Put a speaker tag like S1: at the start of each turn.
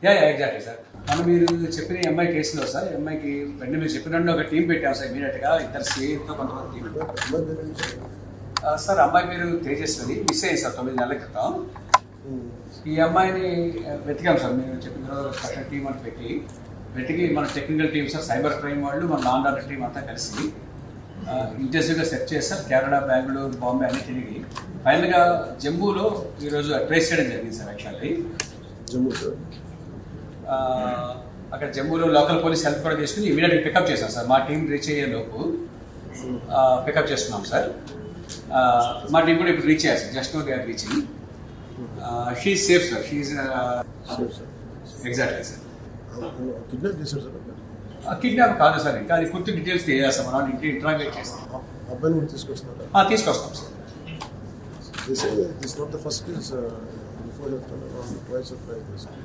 S1: Exactly sir. మనం మీరు చెప్పిన ఎంఐ కేసులో సార్, ఎంఐకి వెంటనే మీరు చెప్పినట్టు ఒక టీం పెట్టాం సార్. ఇమీడియట్గా ఇద్దరు సిఐతో కొంతమంది టీం. సార్ అమ్మాయి మీరు తేజస్వని మిస్ అయ్యింది సార్ 9 నెలల క్రితం. ఈ అమ్మాయిని వెతికాం సార్. మీరు చెప్పిన తర్వాత స్పెషల్ టీం అని వెతికి మన technical team sir, cyber crime వాళ్ళు, మన నాన్ డాక్టర్ టీం అంతా కలిసి ఇంటెన్సివ్గా సెర్చ్ చేస్తారు. కేరళ, బెంగళూరు, బాంబే అన్ని తిరిగి ఫైనల్గా జమ్మూలో ఈరోజు ట్రేస్ చేయడం జరిగింది సార్. యాక్చువల్లీ
S2: జమ్మూ సార్,
S1: అక్కడ జమ్మూలో లోకల్ పోలీస్ హెల్ప్ కూడా తీసుకుని ఇమీడియట్గా పికప్ చేశాం సార్. మా టీం రీచ్ అయ్యే లోపు పికప్ చేస్తున్నాం సార్. మా టీం కూడా ఇప్పుడు రీచ్ అయ్యారు sir. Just now they are reaching. She safe sir. She exactly sir.
S2: Kidnap చేశారు సార్.
S1: కిడ్నాప్ కాదు సార్, ఇంకా అది పూర్తి డీటెయిల్స్ తెలియజేస్తాం. మనం ఇంటి ఇంటరాగేట్ చేస్తాం.
S2: అబ్బాయిని కూడా తీసుకొస్తున్నారు.
S1: తీసుకొస్తాం sir.
S2: This is not the first case. Before that, twice or thrice.